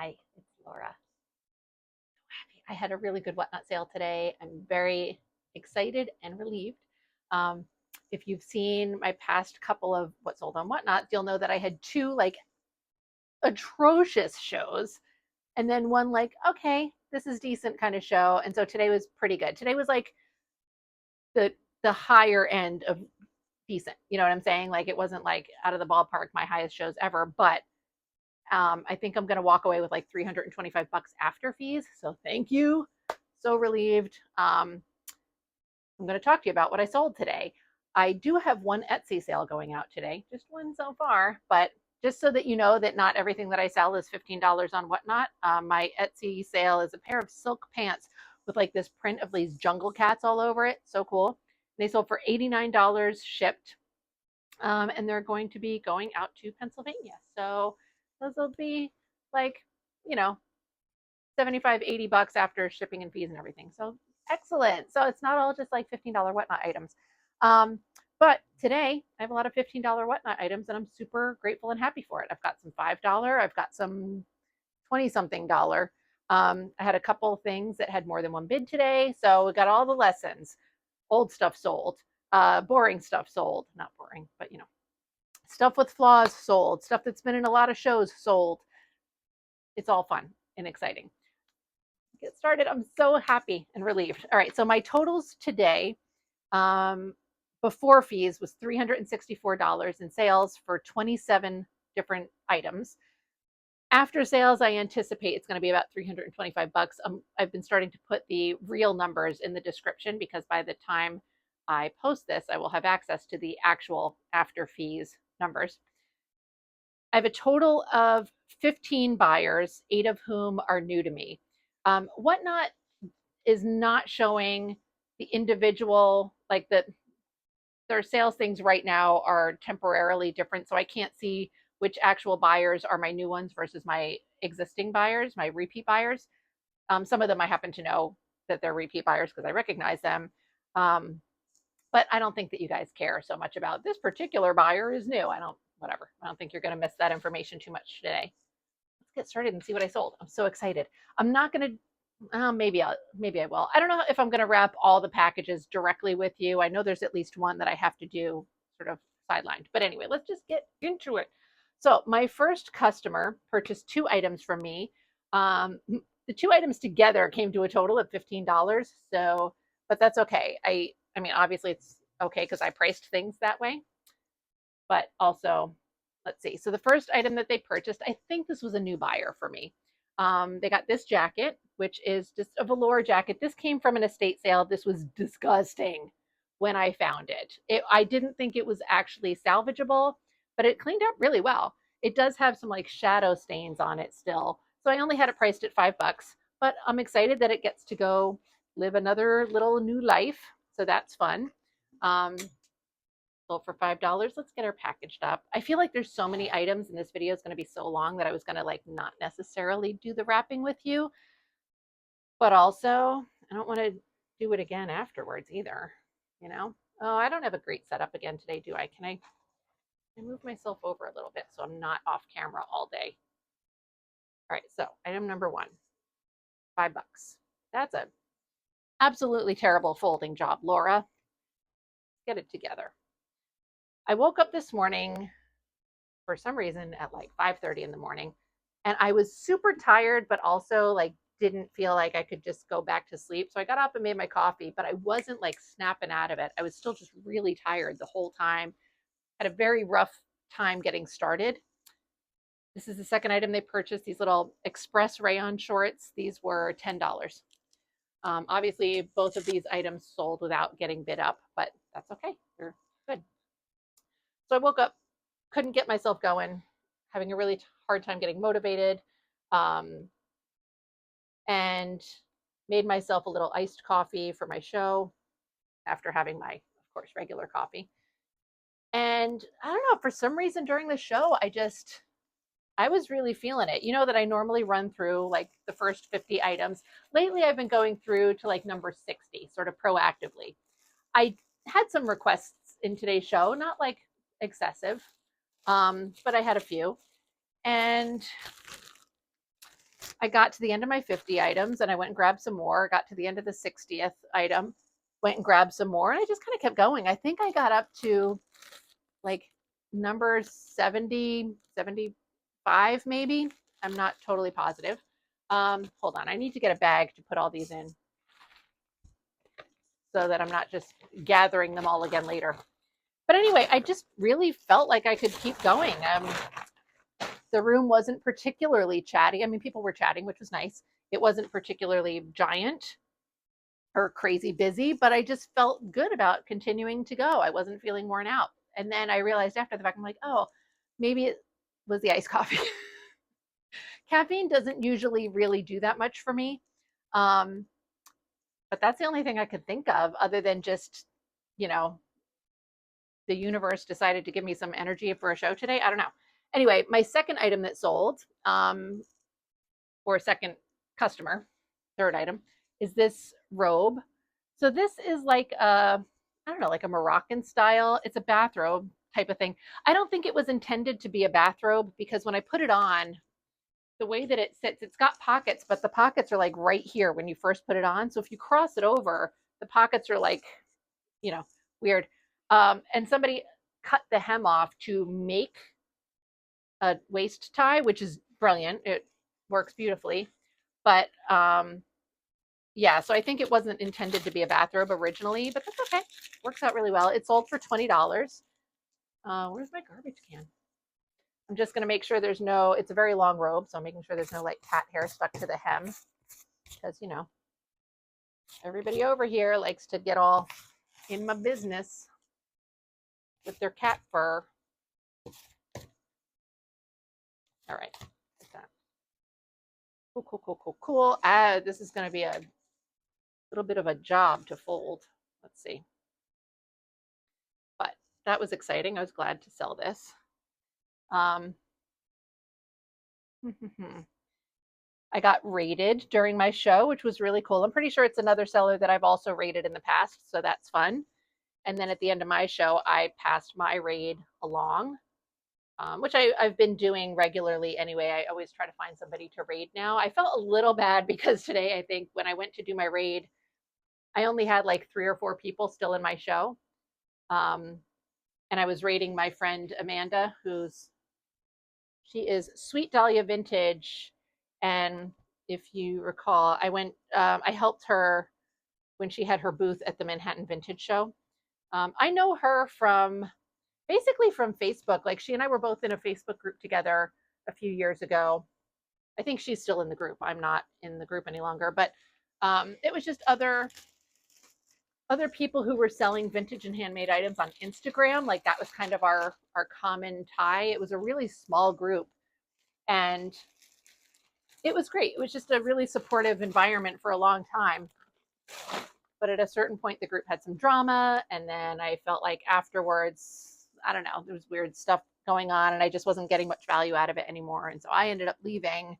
Hi, it's Laura. I had a really good Whatnot sale today. I'm very excited and relieved. Um, if you've seen my past couple of what sold on Whatnot, you'll know that I had two like atrocious shows and then one like, okay, this is decent kind of show. And so today was pretty good. Today was like the the higher end of decent. You know what I'm saying? Like it wasn't like out of the ballpark my highest shows ever, but I think I'm going to walk away with like 325 bucks after fees. So thank you. So relieved. I'm going to talk to you about what I sold today. I do have one Etsy sale going out today, just one so far, but just so that you know that not everything that I sell is $15 on Whatnot. My Etsy sale is a pair of silk pants with like this print of these jungle cats all over it. So cool. They sold for $89 shipped, and they're going to be going out to Pennsylvania. So those will be like, you know, 75, 80 bucks after shipping and fees and everything. So excellent. So it's not all just like $15 Whatnot items. Um, but today I have a lot of $15 Whatnot items and I'm super grateful and happy for it. I've got some $5, I've got some 20 something dollar. I had a couple of things that had more than one bid today. So we got all the lessons. Old stuff sold, boring stuff sold. Not boring, but stuff with flaws sold, stuff that's been in a lot of shows sold. It's all fun and exciting. Get started. I'm so happy and relieved. All right, so my totals today, um, before fees, was $364 in sales for 27 different items. After sales, I anticipate it's going to be about 325 bucks. I've been starting to put the real numbers in the description because by the time I post this, I will have access to the actual after fees numbers. I have a total of 15 buyers, 8 of whom are new to me. Whatnot is not showing the individual, like their sales things right now are temporarily different. So I can't see which actual buyers are my new ones versus my existing buyers, my repeat buyers. Some of them I happen to know that they're repeat buyers because I recognize them. Um, but I don't think that you guys care so much about this particular buyer is new. Whatever. I don't think you're going to miss that information too much today. Let's get started and see what I sold. I'm so excited. I'm not going to maybe I will. I don't know if I'm going to wrap all the packages directly with you. I know there's at least one that I have to do sort of sidelined. But anyway, let's just get into it. So my first customer purchased 2 items from me. The 2 items together came to a total of $15. So, but that's okay. I mean, obviously it's okay because I priced things that way. But also, let's see. So the first item that they purchased, I think this was a new buyer for me. They got this jacket, which is just a velour jacket. This came from an estate sale. This was disgusting when I found it. I didn't think it was actually salvageable, but it cleaned up really well. It does have some like shadow stains on it still. So I only had it priced at $5, but I'm excited that it gets to go live another little new life. So that's fun. Sold for $5. Let's get her packaged up. I feel like there's so many items and this video is going to be so long that I was going to like not necessarily do the wrapping with you, but also I don't want to do it again afterwards either, you know? Oh, I don't have a great setup again today, do I? Can I move myself over a little bit so I'm not off camera all day? All right, so item number 1, $5. That's a absolutely terrible folding job, Laura. Get it together. I woke up this morning for some reason at like 5:30 in the morning and I was super tired but also like didn't feel like I could just go back to sleep. So I got up and made my coffee, but I wasn't like snapping out of it. I was still just really tired the whole time. Had a very rough time getting started. This is the second item they purchased, these little express rayon shorts. These were $10. Obviously, both of these items sold without getting bid up, but that's okay. They're good. So I woke up, couldn't get myself going, having a really hard time getting motivated, um, and made myself a little iced coffee for my show after having my, of course, regular coffee. And I don't know, for some reason during the show, I was really feeling it. You know that I normally run through like the first 50 items. Lately, I've been going through to like number 60, sort of proactively. I had some requests in today's show, not like excessive, but I had a few. And I got to the end of my 50 items and I went and grabbed some more. Got to the end of the 60th item, went and grabbed some more, and I just kind of kept going. I think I got up to like number 70, 75 maybe. I'm not totally positive. Hold on, I need to get a bag to put all these in so that I'm not just gathering them all again later. But anyway, I just really felt like I could keep going. The room wasn't particularly chatty. I mean, people were chatting, which was nice. It wasn't particularly giant or crazy busy, but I just felt good about continuing to go. I wasn't feeling worn out. And then I realized after the fact, I'm like, oh, maybe it was the iced coffee. Caffeine doesn't usually really do that much for me. Um, but that's the only thing I could think of other than just, you know, the universe decided to give me some energy for a show today. I don't know. Anyway, my second item that sold, or second customer, third item, is this robe. So this is like a, I don't know, like a Moroccan style. It's a bathrobe type of thing. I don't think it was intended to be a bathrobe because when I put it on, the way that it sits, it's got pockets, but the pockets are like right here when you first put it on. So if you cross it over, the pockets are like, you know, weird. And somebody cut the hem off to make a waist tie, which is brilliant. It works beautifully. But yeah, so I think it wasn't intended to be a bathrobe originally, but that's okay. Works out really well. It sold for $20. Where's my garbage can? I'm just going to make sure there's no, it's a very long robe, so I'm making sure there's no like cat hair stuck to the hem because, you know, everybody over here likes to get all in my business with their cat fur. All right. Like that. Cool, cool, cool, cool, cool. This is going to be a little bit of a job to fold. Let's see. But that was exciting. I was glad to sell this. I got rated during my show, which was really cool. I'm pretty sure it's another seller that I've also rated in the past, so that's fun. And then at the end of my show, I passed my raid along, which I've been doing regularly anyway. I always try to find somebody to raid now. I felt a little bad because today, I think when I went to do my raid, I only had like 3 or 4 people still in my show. And I was raiding my friend Amanda, she is Sweet Dahlia Vintage. And if you recall, I helped her when she had her booth at the Manhattan Vintage Show. I know her basically from Facebook. Like she and I were both in a Facebook group together a few years ago. I think she's still in the group. I'm not in the group any longer, but it was just other people who were selling vintage and handmade items on Instagram. Like that was kind of our common tie. It was a really small group and it was great. It was just a really supportive environment for a long time. But at a certain point, the group had some drama. And then I felt like afterwards, I don't know, there was weird stuff going on and I just wasn't getting much value out of it anymore. And so I ended up leaving.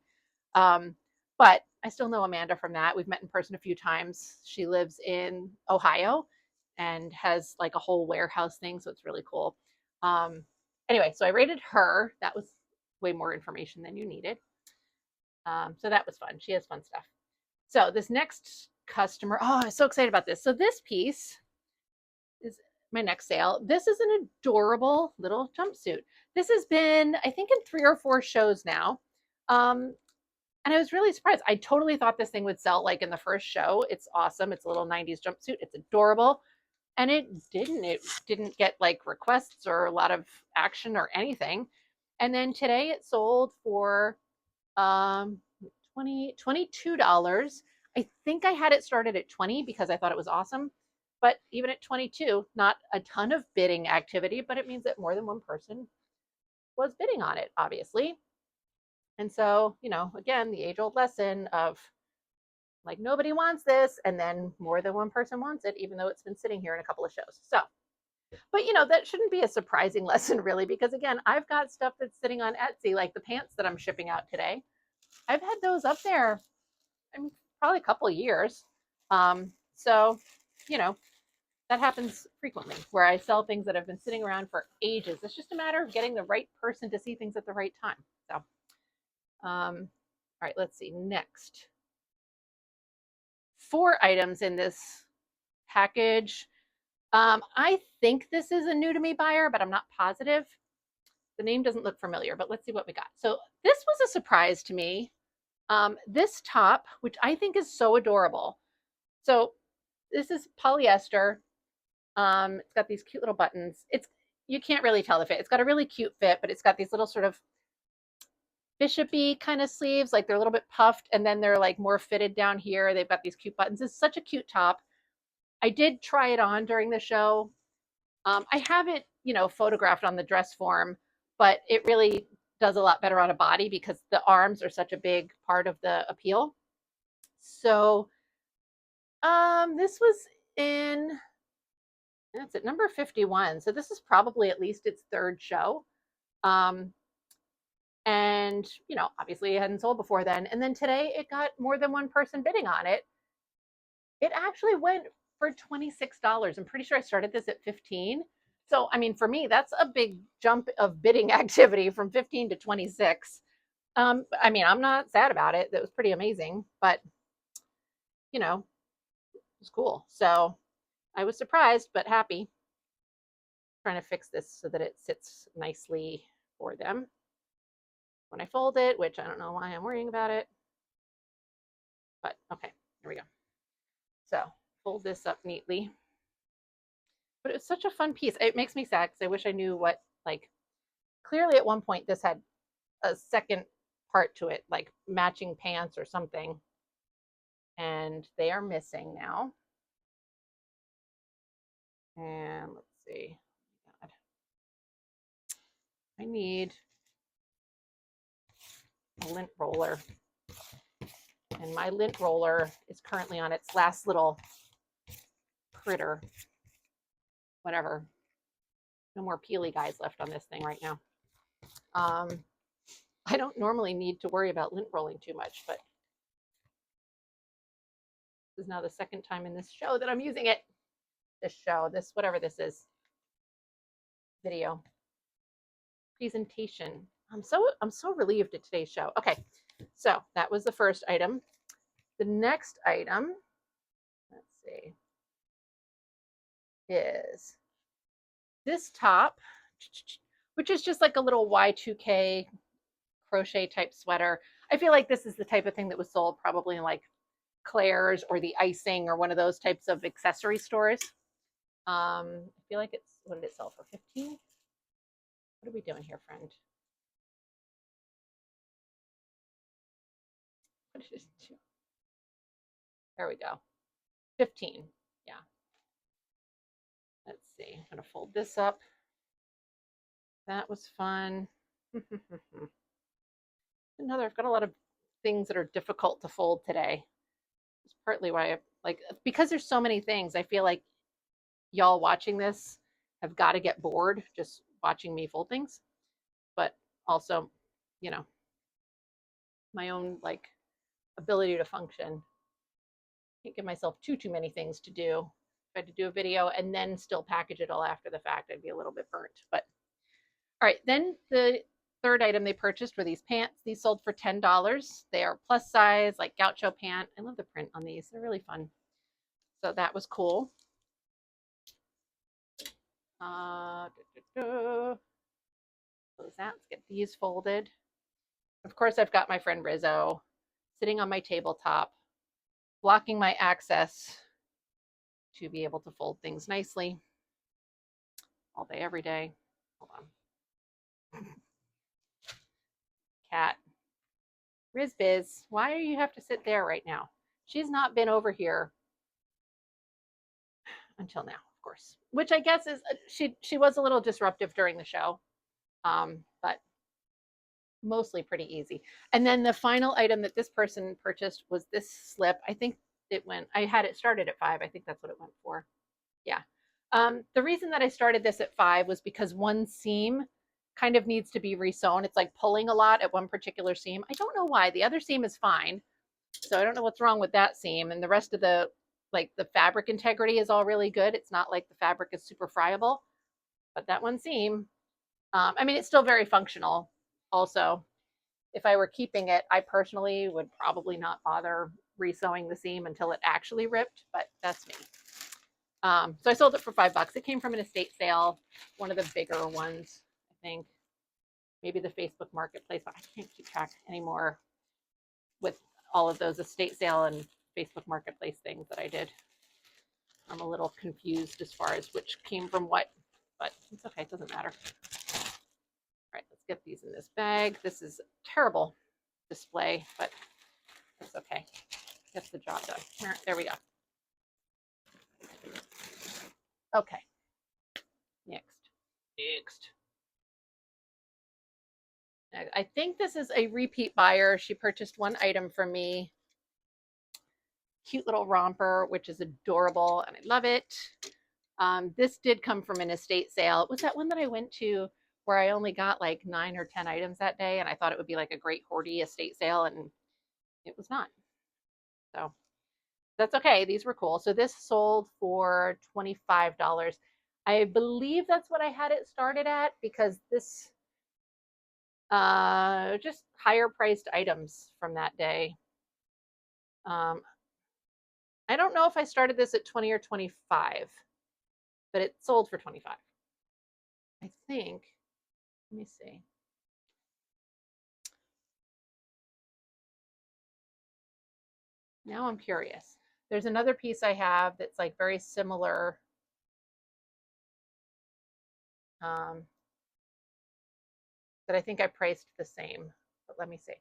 But I still know Amanda from that. We've met in person a few times. She lives in Ohio and has like a whole warehouse thing. So it's really cool. Anyway, so I rated her. That was way more information than you needed. So that was fun. She has fun stuff. So this next customer, oh, I'm so excited about this. So this piece is my next sale. This is an adorable little jumpsuit. This has been, I think, in 3 or 4 shows now. And I was really surprised. I totally thought this thing would sell like in the first show. It's awesome. It's a little 90s jumpsuit. It's adorable. And it didn't. It didn't get like requests or a lot of action or anything. And then today it sold for $22. I think I had it started at 20 because I thought it was awesome. But even at 22, not a ton of bidding activity, but it means that more than one person was bidding on it, obviously. And so, you know, again, the age old lesson of like nobody wants this, and then more than one person wants it, even though it's been sitting here in a couple of shows. So, but you know, that shouldn't be a surprising lesson, really, because again, I've got stuff that's sitting on Etsy, like the pants that I'm shipping out today. I've had those up there, I mean, probably a couple of years. So, you know, that happens frequently where I sell things that have been sitting around for ages. It's just a matter of getting the right person to see things at the right time. So, All right, let's see. Next, 4 items in this package. I think this is a new to me buyer, but I'm not positive. The name doesn't look familiar, but let's see what we got. So this was a surprise to me. This top, which I think is so adorable. So this is polyester. It's got these cute little buttons. You can't really tell the fit. It's got a really cute fit, but it's got these little sort of bishopy kind of sleeves, like they're a little bit puffed, and then they're like more fitted down here. They've got these cute buttons. It's such a cute top. I did try it on during the show. I have it, photographed on the dress form, but it really does a lot better on a body because the arms are such a big part of the appeal. So this was in, it's at number 51. So this is probably at least its 3rd show. And, obviously it hadn't sold before then. And then today it got more than one person bidding on it. It actually went for $26. I'm pretty sure I started this at 15. So, I mean, for me, that's a big jump of bidding activity from 15 to 26. I mean, I'm not sad about it. That was pretty amazing, but it was cool. So I was surprised, but happy. Trying to fix this so that it sits nicely for them when I fold it, which I don't know why I'm worrying about it. But okay, here we go. So fold this up neatly. But it's such a fun piece. It makes me sad because I wish I knew what, clearly at one point this had a second part to it, like matching pants or something. And they are missing now. And let's see. God. I need a lint roller. And my lint roller is currently on its last little critter. Whatever. No more peely guys left on this thing right now. I don't normally need to worry about lint rolling too much, but this is now the 2nd time in this show that I'm using it. This whatever this is, video presentation. I'm so relieved at today's show. Okay, so that was the first item. The next item, let's see, is this top, which is just like a little Y2K crochet type sweater. I feel like this is the type of thing that was sold probably in like Claire's or the Icing or one of those types of accessory stores. I feel like what did it sell for? 15? What are we doing here, friend? What did it do? There we go. 15. Yeah. Let's see. I'm going to fold this up. That was fun. I've got a lot of things that are difficult to fold today. It's partly why because there's so many things, I feel like y'all watching this have got to get bored just watching me fold things. But also, my own ability to function. Can't give myself too many things to do. If I had to do a video and then still package it all after the fact, I'd be a little bit burnt. But all right, then the 3rd item they purchased were these pants. These sold for $10. They are plus size, like gaucho pant. I love the print on these. They're really fun. So that was cool. Close that. Let's get these folded. Of course, I've got my friend Rizzo sitting on my tabletop, blocking my access to be able to fold things nicely all day, every day. Hold on. Cat. Riz Biz, why do you have to sit there right now? She's not been over here until now, of course, which I guess is she was a little disruptive during the show, but mostly pretty easy. And then the final item that this person purchased was this slip. I think I had it started at 5. I think that's what it went for. Yeah. The reason that I started this at 5 was because one seam kind of needs to be resewn. It's like pulling a lot at one particular seam. I don't know why. The other seam is fine. So I don't know what's wrong with that seam. And the rest of the fabric integrity is all really good. It's not like the fabric is super friable, but that one seam, I mean, it's still very functional also. If I were keeping it, I personally would probably not bother resewing the seam until it actually ripped, but that's me. So I sold it for $5. It came from an estate sale, one of the bigger ones, I think. Maybe the Facebook Marketplace, but I can't keep track anymore with all of those estate sale and Facebook Marketplace things that I did. I'm a little confused as far as which came from what, but it's okay. It doesn't matter. All right, let's get these in this bag. This is terrible display, but it's okay. Gets the job done. There we go. Okay. Next. I think this is a repeat buyer. She purchased one item from me. Cute little romper, which is adorable, and I love it. This did come from an estate sale. It was that one that I went to where I only got like 9 or 10 items that day, and I thought it would be like a great hoardy estate sale, and it was not. So that's okay. These were cool. So this sold for $25. I believe that's what I had it started at, because this just higher priced items from that day. I don't know if I started this at 20 or 25, but it sold for 25. I think. Let me see. Now I'm curious. There's another piece I have that's like very similar. That I think I priced the same, but let me see.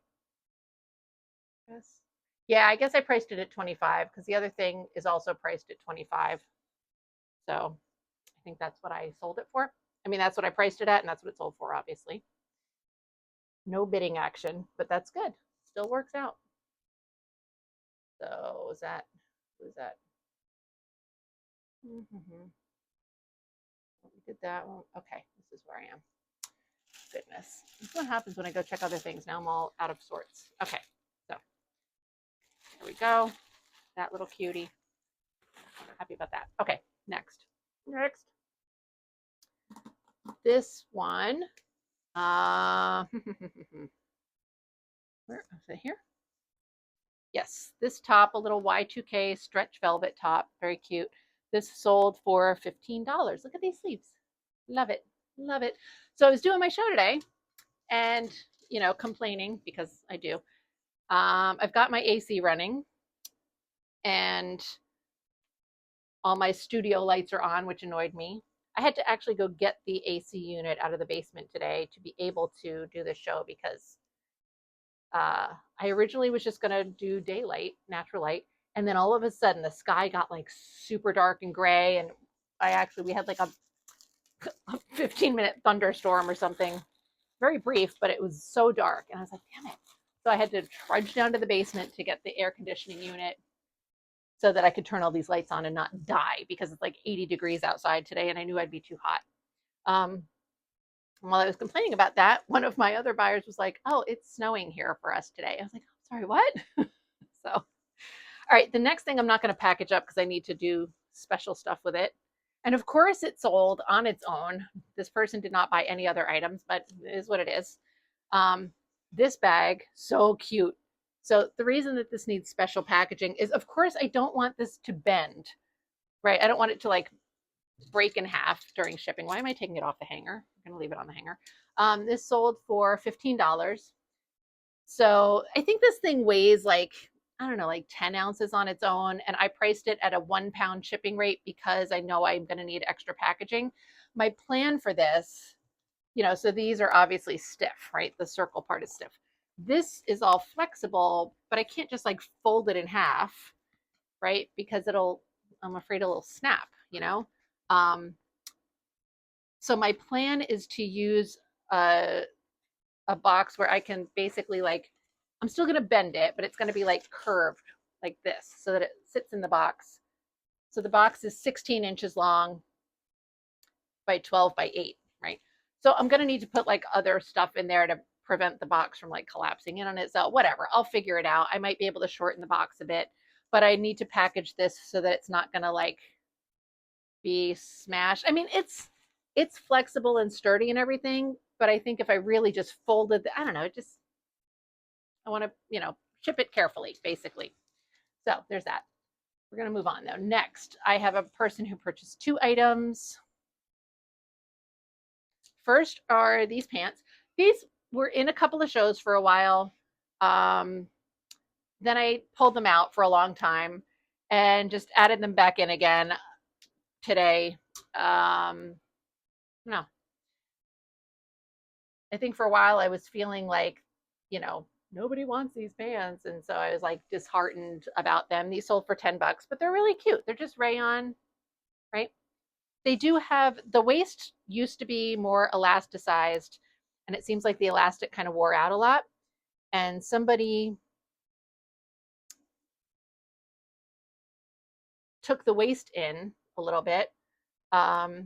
Yes. Yeah, I guess I priced it at 25 because the other thing is also priced at 25. So I think that's what I sold it for. I mean, that's what I priced it at, and that's what it sold for, obviously. No bidding action, but that's good. Still works out. So was that? Who's that? Mm-hmm. We did that one. Okay, this is where I am. Goodness, this is what happens when I go check other things. Now I'm all out of sorts. Okay, so here we go. That little cutie. Happy about that. Okay, next. This one. Where is it here? Yes, this top, a little Y2K stretch velvet top, very cute. This sold for $15. Look at these sleeves. Love it. Love it. So I was doing my show today and, complaining because I do. I've got my AC running and all my studio lights are on, which annoyed me. I had to actually go get the AC unit out of the basement today to be able to do the show because I originally was just going to do daylight, natural light. And then all of a sudden the sky got like super dark and gray. And we had like a 15-minute thunderstorm or something, very brief, but it was so dark. And I was like, damn it. So I had to trudge down to the basement to get the air conditioning unit so that I could turn all these lights on and not die because it's like 80 degrees outside today and I knew I'd be too hot. While I was complaining about that, one of my other buyers was like, oh, it's snowing here for us today. I was like, oh, sorry, what? So, all right, the next thing I'm not going to package up because I need to do special stuff with it. And of course, it sold on its own. This person did not buy any other items, but it is what it is. This bag, so cute. So the reason that this needs special packaging is, of course, I don't want this to bend, right? I don't want it to like break in half during shipping. Why am I taking it off the hanger? I'm going to leave it on the hanger. This sold for $15. So I think this thing weighs like, I don't know, like 10 ounces on its own. And I priced it at a 1 pound shipping rate because I know I'm going to need extra packaging. My plan for this, so these are obviously stiff, right? The circle part is stiff. This is all flexible, but I can't just like fold it in half, right? Because I'm afraid it'll snap, so my plan is to use a box where I can basically like, I'm still going to bend it, but it's going to be like curved like this so that it sits in the box. So the box is 16 inches long by 12 by 8, right? So I'm going to need to put like other stuff in there to prevent the box from like collapsing in on itself. Whatever, I'll figure it out. I might be able to shorten the box a bit, but I need to package this so that it's not going to like be smashed. I mean, it's flexible and sturdy and everything, but I think if I really just folded, I don't know, it just I want to, ship it carefully, basically. So there's that. We're going to move on though. Next, I have a person who purchased 2 items. First are these pants. These were in a couple of shows for a while. Um, then I pulled them out for a long time and just added them back in again today. No, I think for a while I was feeling like, nobody wants these pants. And so I was like disheartened about them. These sold for $10, but they're really cute. They're just rayon, right? They do have the waist used to be more elasticized, and it seems like the elastic kind of wore out a lot. And somebody took the waist in a little bit. But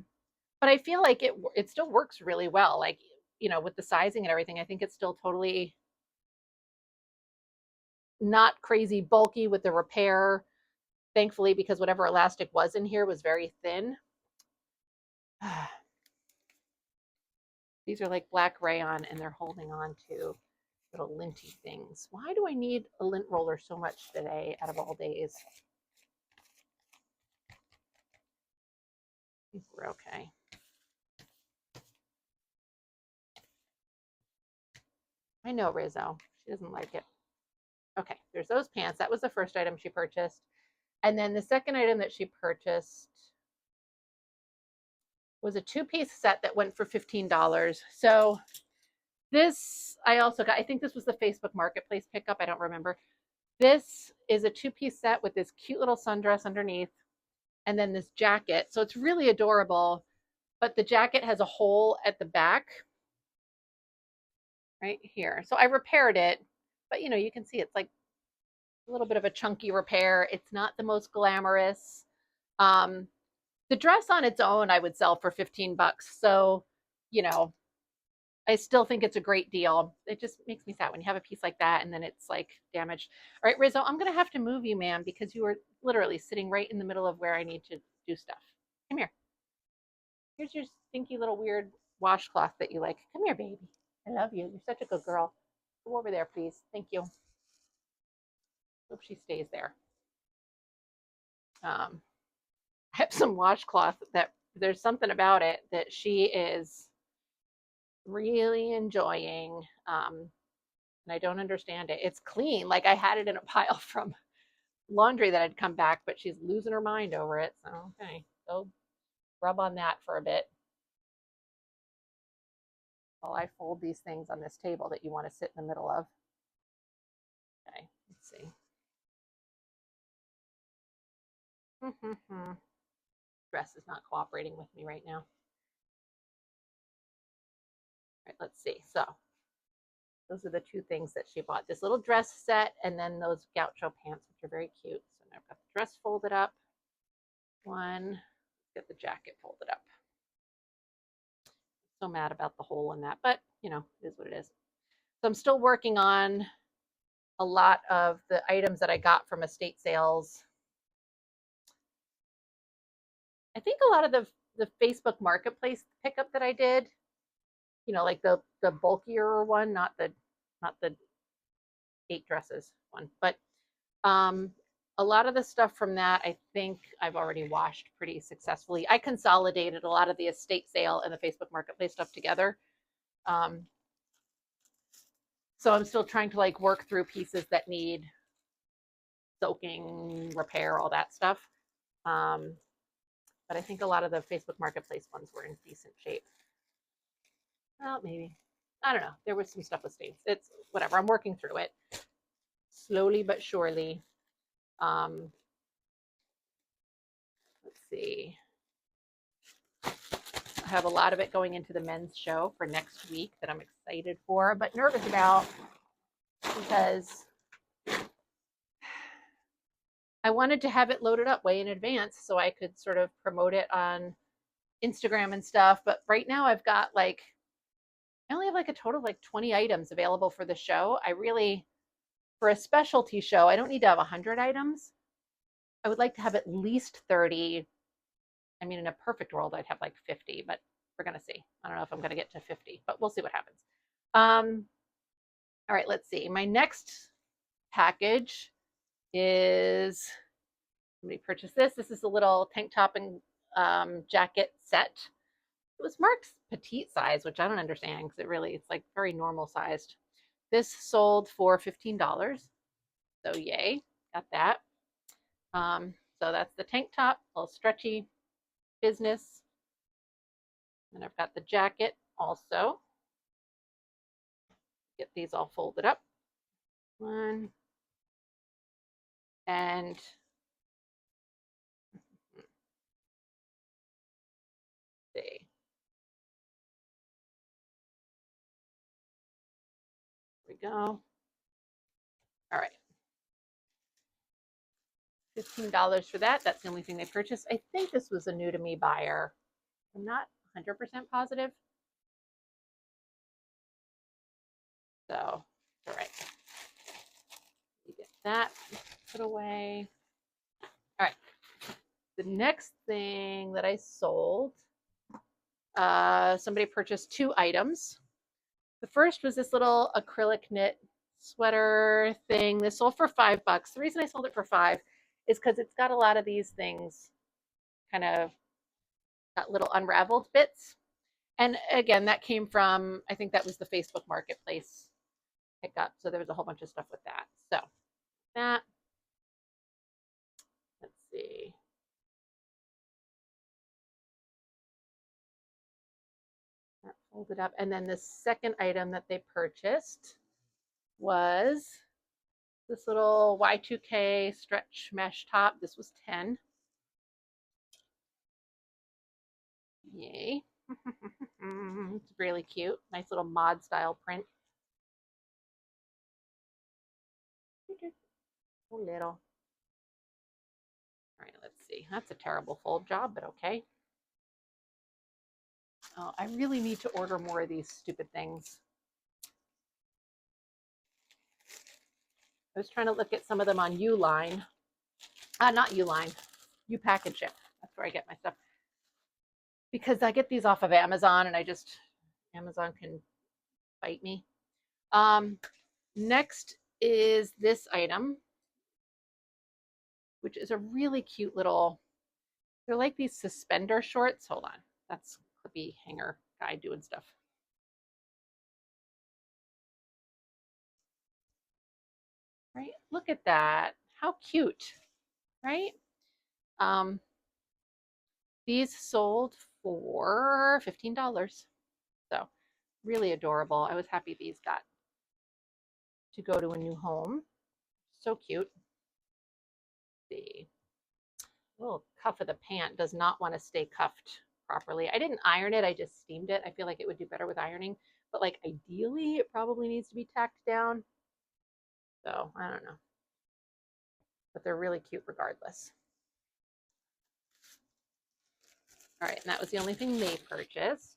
I feel like it still works really well. Like, with the sizing and everything, I think it's still totally not crazy bulky with the repair, thankfully, because whatever elastic was in here was very thin. These are like black rayon and they're holding on to little linty things. Why do I need a lint roller so much today out of all days? I think we're okay. I know Rizzo. She doesn't like it. Okay, there's those pants. That was the first item she purchased. And then the second item that she purchased was a 2-piece set that went for $15. So this I also got, I think this was the Facebook Marketplace pickup. I don't remember. This is a 2-piece set with this cute little sundress underneath and then this jacket. So it's really adorable, but the jacket has a hole at the back right here. So I repaired it, but you can see it's like a little bit of a chunky repair. It's not the most glamorous. Um, the dress on its own I would sell for $15. So, you know, I still think it's a great deal. It just makes me sad when you have a piece like that and then it's like damaged. All right, Rizzo, I'm going to have to move you, ma'am, because you are literally sitting right in the middle of where I need to do stuff. Come here. Here's your stinky little weird washcloth that you like. Come here, baby. I love you. You're such a good girl. Go over there, please. Thank you. Hope she stays there. I have some washcloth that there's something about it that she is really enjoying. And I don't understand it. It's clean. Like I had it in a pile from laundry that had come back, but she's losing her mind over it. So, okay, go rub on that for a bit while I fold these things on this table that you want to sit in the middle of. Okay, let's see. Dress is not cooperating with me right now. All right, let's see. So those are the 2 things that she bought. This little dress set and then those gaucho pants, which are very cute. So now I've got the dress folded up. One, let's get the jacket folded up. So mad about the hole in that, but it is what it is. So I'm still working on a lot of the items that I got from estate sales. I think a lot of the Facebook Marketplace pickup that I did, like the bulkier one, not the 8 dresses one, but a lot of the stuff from that I think I've already washed pretty successfully. I consolidated a lot of the estate sale and the Facebook Marketplace stuff together. So I'm still trying to like work through pieces that need soaking, repair, all that stuff. But I think a lot of the Facebook Marketplace ones were in decent shape. Well, maybe. I don't know. There was some stuff with stains. It's whatever. I'm working through it slowly but surely. Let's see. I have a lot of it going into the men's show for next week that I'm excited for, but nervous about because I wanted to have it loaded up way in advance so I could sort of promote it on Instagram and stuff. But right now I've got I only have like a total of like 20 items available for the show. For a specialty show, I don't need to have 100 items. I would like to have at least 30. I mean, in a perfect world, I'd have like 50, but we're going to see. I don't know if I'm going to get to 50, but we'll see what happens. All right, let's see. My next package is somebody purchased this. This is a little tank top and jacket set. It was marked petite size, which I don't understand because it's like very normal sized. This sold for $15. So yay, got that. So that's the tank top, a little stretchy business. And I've got the jacket also. Get these all folded up. One. And see. Here we go. All right. $15 for that. That's the only thing they purchased. I think this was a new to me buyer. I'm not 100% positive. So, all right. You get that put away. All right. The next thing that I sold, somebody purchased 2 items. The first was this little acrylic knit sweater thing. This sold for $5. The reason I sold it for 5 is because it's got a lot of these things kind of got little unraveled bits. And again, that came from, I think that was the Facebook Marketplace pickup. So there was a whole bunch of stuff with that. So that, let's see. That folded up. And then the second item that they purchased was this little Y2K stretch mesh top. This was 10. Yay. It's really cute. Nice little mod style print. Oh, little. All right, let's see. That's a terrible fold job, but okay. Oh, I really need to order more of these stupid things. I was trying to look at some of them on Uline. Not Uline, UPackage. That's where I get my stuff. Because I get these off of Amazon and Amazon can bite me. Next is this item, which is a really cute little, they're like these suspender shorts. Hold on. That's Clippy hanger guy doing stuff. Right? Look at that. How cute, right? These sold for $15. So really adorable. I was happy these got to go to a new home. So cute. Let's see. The little cuff of the pant does not want to stay cuffed properly. I didn't iron it. I just steamed it. I feel like it would do better with ironing. But like ideally, it probably needs to be tacked down. So I don't know. But they're really cute regardless. All right, and that was the only thing they purchased.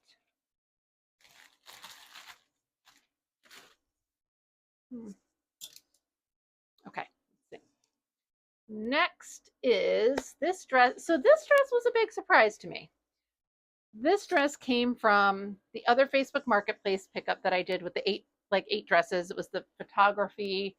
Okay, let's see. Next is this dress. So this dress was a big surprise to me. This dress came from the other Facebook Marketplace pickup that I did with the 8 dresses. It was the photography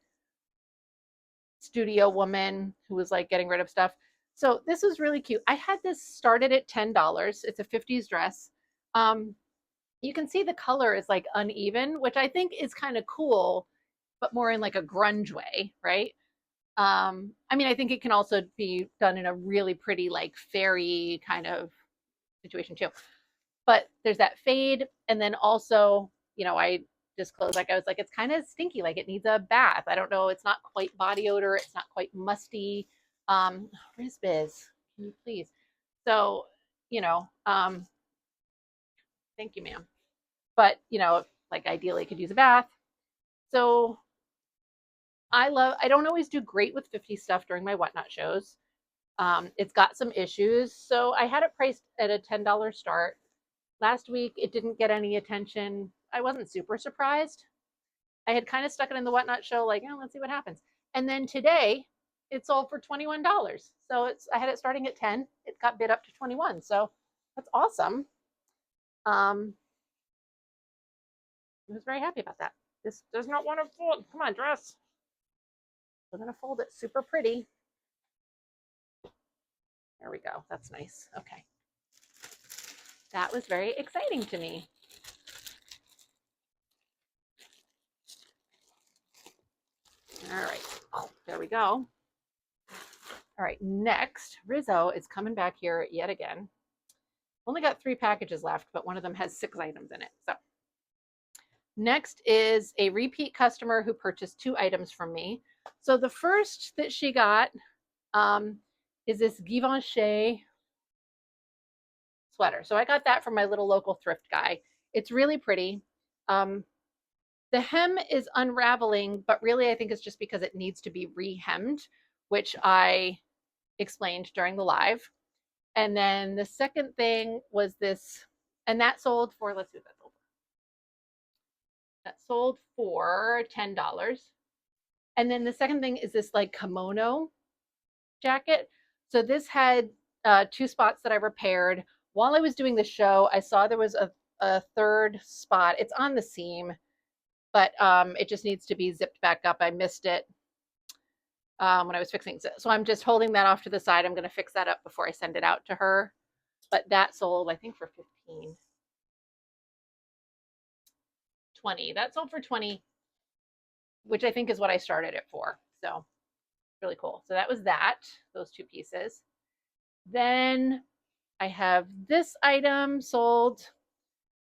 studio woman who was like getting rid of stuff. So this was really cute. I had this started at $10. It's a 50s dress. You can see the color is like uneven, which I think is kind of cool, but more in like a grunge way, right? I mean, I think it can also be done in a really pretty like fairy kind of situation too. But there's that fade, and then also, I disclosed, like I was like, it's kind of stinky, like it needs a bath. I don't know, it's not quite body odor, it's not quite musty. Riz Biz, can you please? So, thank you, ma'am. But like ideally, could use a bath. So I don't always do great with 50 stuff during my Whatnot shows. It's got some issues, so I had it priced at a $10 start. Last week, it didn't get any attention. I wasn't super surprised. I had kind of stuck it in the Whatnot show, like, let's see what happens. And then today, it sold for $21. So I had it starting at 10. It got bid up to 21. So that's awesome. I was very happy about that. This does not want to fold. Come on, dress. We're going to fold it super pretty. There we go. That's nice. Okay. That was very exciting to me. All right. Oh, there we go. All right. Next, Rizzo is coming back here yet again. Only got 3 packages left, but one of them has 6 items in it. So next is a repeat customer who purchased 2 items from me. So the first that she got is this Givenchy sweater. So I got that from my little local thrift guy. It's really pretty. The hem is unraveling, but really I think it's just because it needs to be re-hemmed, which I explained during the live. And then the second thing was this, and that sold for, let's see what that sold for. That sold for $10. And then the second thing is this like kimono jacket. So this had 2 spots that I repaired. While I was doing the show, I saw there was a third spot. It's on the seam, but it just needs to be zipped back up. I missed it when I was fixing it. So I'm just holding that off to the side. I'm going to fix that up before I send it out to her. But that sold, I think, for 15, 20. That sold for 20, which I think is what I started it for. So really cool. So that was that, those 2 pieces. Then I have this item sold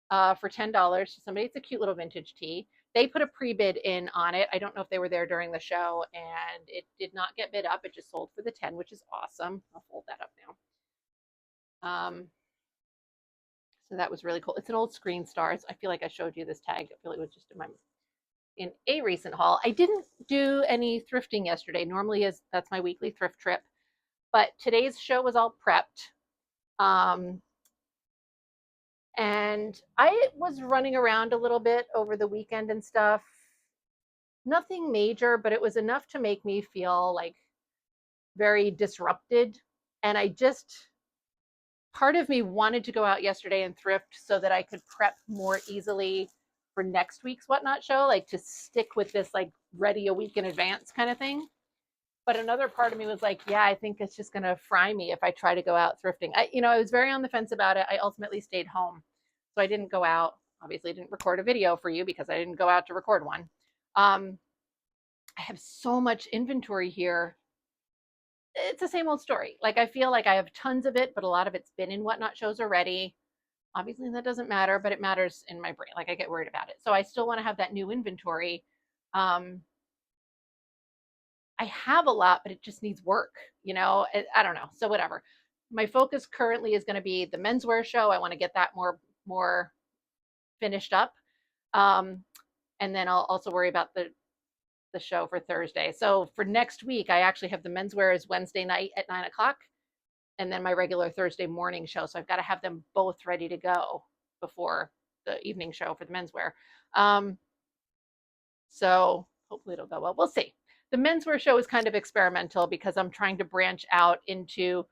for $10 to somebody. It's a cute little vintage tee. They put a pre-bid in on it. I don't know if they were there during the show, and it did not get bid up. It just sold for the 10, which is awesome. I'll fold that up now. So that was really cool. It's an old Screen Stars. I feel like I showed you this tag. I feel like it was just in a recent haul. I didn't do any thrifting yesterday. Normally that's my weekly thrift trip, but today's show was all prepped. And I was running around a little bit over the weekend and stuff. Nothing major, but it was enough to make me feel like very disrupted. And part of me wanted to go out yesterday and thrift so that I could prep more easily for next week's Whatnot show, like to stick with this like ready a week in advance kind of thing. But another part of me was like, yeah, I think it's just going to fry me if I try to go out thrifting. I was very on the fence about it. I ultimately stayed home. So I didn't go out. Obviously, I didn't record a video for you because I didn't go out to record one. I have so much inventory here. It's the same old story. Like I feel like I have tons of it, but a lot of it's been in Whatnot shows already. Obviously, that doesn't matter, but it matters in my brain. Like I get worried about it. So I still want to have that new inventory. I have a lot, but it just needs work, I don't know. So whatever. My focus currently is going to be the menswear show. I want to get that more finished up. And then I'll also worry about the show for Thursday. So for next week, I actually have the menswear is Wednesday night at 9:00, and then my regular Thursday morning show. So I've got to have them both ready to go before the evening show for the menswear. So hopefully it'll go well. We'll see. The menswear show is kind of experimental because I'm trying to branch out into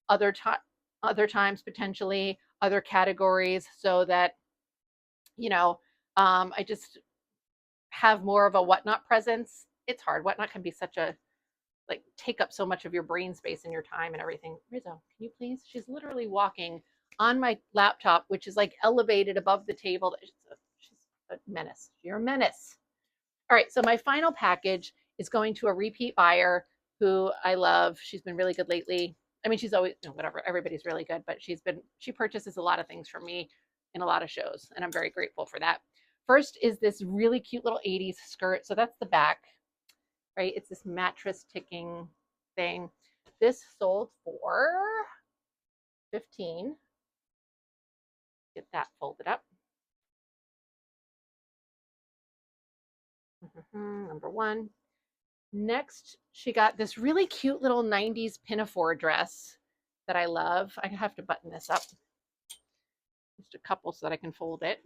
other times, potentially other categories, so that I just have more of a Whatnot presence. It's hard. Whatnot can be such a take up so much of your brain space and your time and everything. Rizzo, can you please? She's literally walking on my laptop, which is like elevated above the table. She's a menace. You're a menace. All right, so my final package is going to a repeat buyer who I love. She's been really good lately. I mean, she's always, whatever, everybody's really good, but she purchases a lot of things from me in a lot of shows, and I'm very grateful for that. First is this really cute little 80s skirt. So that's the back, right? It's this mattress ticking thing. This sold for 15. Get that folded up. Number 1. Next, she got this really cute little 90s pinafore dress that I love. I have to button this up just a couple so that I can fold it.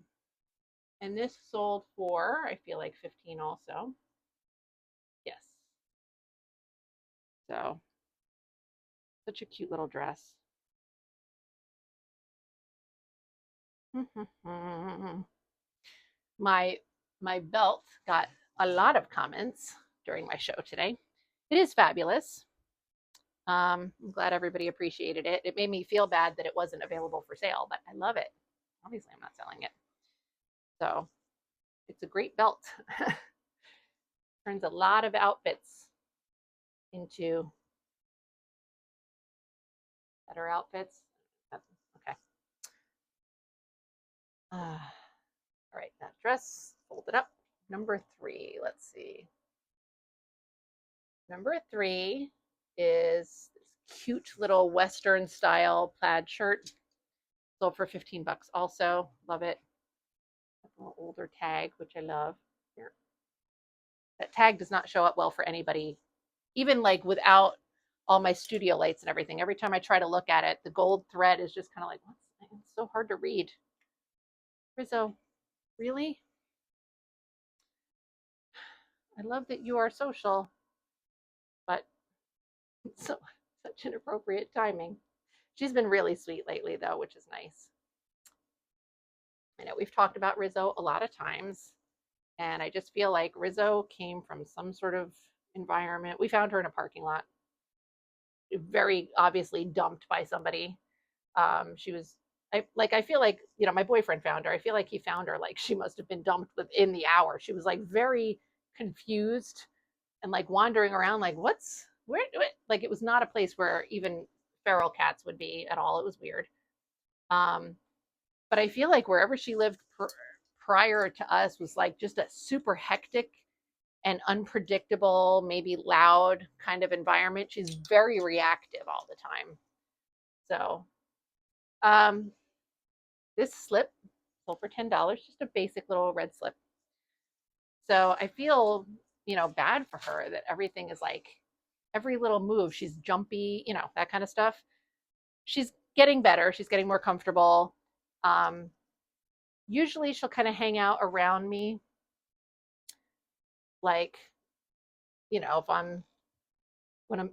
And this sold for, I feel like 15 also. Yes. So, such a cute little dress. My My belt got a lot of comments during my show today. It is fabulous. I'm glad everybody appreciated it. It made me feel bad that it wasn't available for sale, but I love it. Obviously, I'm not selling it. So it's a great belt. Turns a lot of outfits into better outfits. Okay. All right, that dress folded up. Number 3, let's see. Number 3 is this cute little Western style plaid shirt. Sold for 15 bucks also. Love it. A little older tag, which I love. Here. That tag does not show up well for anybody, even like without all my studio lights and everything. Every time I try to look at it, the gold thread is just kind of like, it's so hard to read. Rizzo, really? I love that you are social, but so such inappropriate timing. She's been really sweet lately, though, which is nice. I know we've talked about Rizzo a lot of times, and I just feel like Rizzo came from some sort of environment. We found her in a parking lot, very obviously dumped by somebody. She was, I feel like, my boyfriend found her. I feel like he found her like she must have been dumped within the hour. She was like very confused and like wandering around, like, where, like it was not a place where even feral cats would be at all. It was weird. Um, but I feel like wherever she lived prior to us was like just a super hectic and unpredictable, maybe loud kind of environment. She's very reactive all the time. So, um, this slip sold for $10, just a basic little red slip. So I feel, bad for her that everything is like every little move, she's jumpy, that kind of stuff. She's getting better. She's getting more comfortable. Um, Usually she'll kind of hang out around me, like, if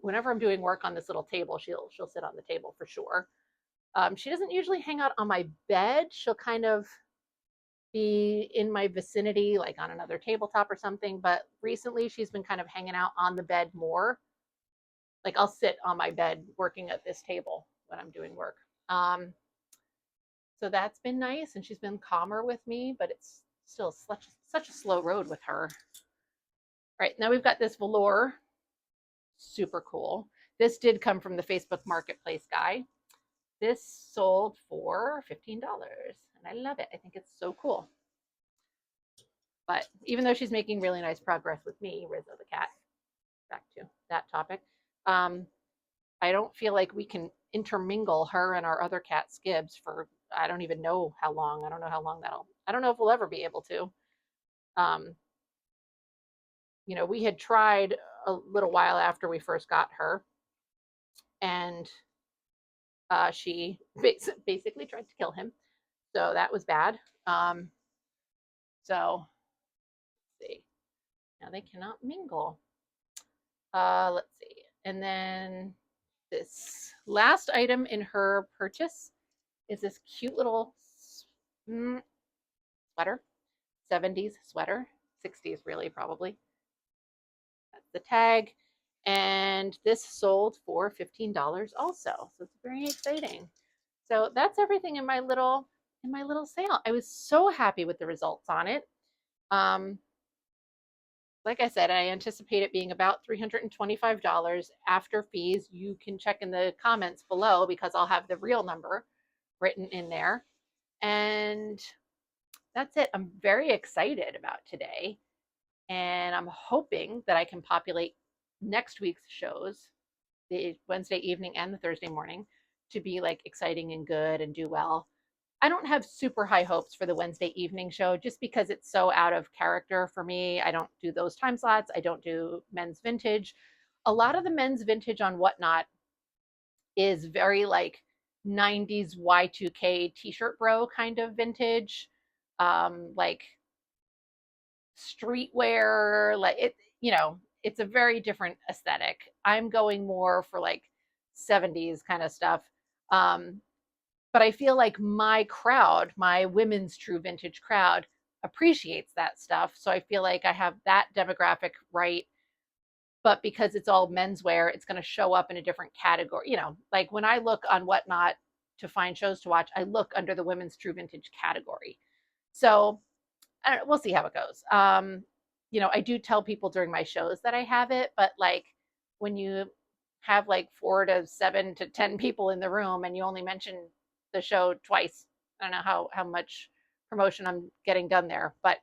whenever I'm doing work on this little table, she'll sit on the table for sure. She doesn't usually hang out on my bed. She'll kind of be in my vicinity, like on another tabletop or something. But recently, she's been kind of hanging out on the bed more. Like I'll sit on my bed working at this table when I'm doing work. So that's been nice, and she's been calmer with me. But it's still such a slow road with her. All right, now we've got this velour, super cool. This did come from the Facebook Marketplace guy. This sold for $15, and I love it. I think it's so cool. But even though she's making really nice progress with me, Rizzo the cat, back to that topic, um, I don't feel like we can intermingle her and our other cat Skibbs for I don't even know how long. I don't know how long I don't know if we'll ever be able to. Um, we had tried a little while after we first got her, and she basically tried to kill him. So that was bad. So let's see. Now they cannot mingle. Let's see. And then this last item in her purchase is this cute little sweater, 70s sweater, 60s really probably. That's the tag. And this sold for $15 also. So it's very exciting. So that's everything in my little sale. I was so happy with the results on it. Like I said, I anticipate it being about $325 after fees. You can check in the comments below because I'll have the real number written in there. And that's it. I'm very excited about today. And I'm hoping that I can populate next week's shows, the Wednesday evening and the Thursday morning, to be like exciting and good and do well. I don't have super high hopes for the Wednesday evening show just because it's so out of character for me. I don't do those time slots. I don't do men's vintage. A lot of the men's vintage on Whatnot is very like 90s Y2K t-shirt bro kind of vintage. Like streetwear, like it's a very different aesthetic. I'm going more for like 70s kind of stuff. But I feel like my crowd, my women's true vintage crowd, appreciates that stuff. So I feel like I have that demographic right. But because it's all menswear, it's going to show up in a different category. You know, like when I look on Whatnot to find shows to watch, I look under the women's true vintage category. So I don't know, we'll see how it goes. You know, I do tell people during my shows that I have it, but like when you have like 4 to 7 to 10 people in the room and you only mention the show twice, I don't know how much promotion I'm getting done there, but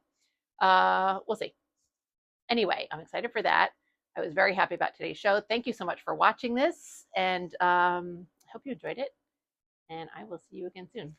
we'll see. Anyway, I'm excited for that. I was very happy about today's show. Thank you so much for watching this, and I hope you enjoyed it. And I will see you again soon.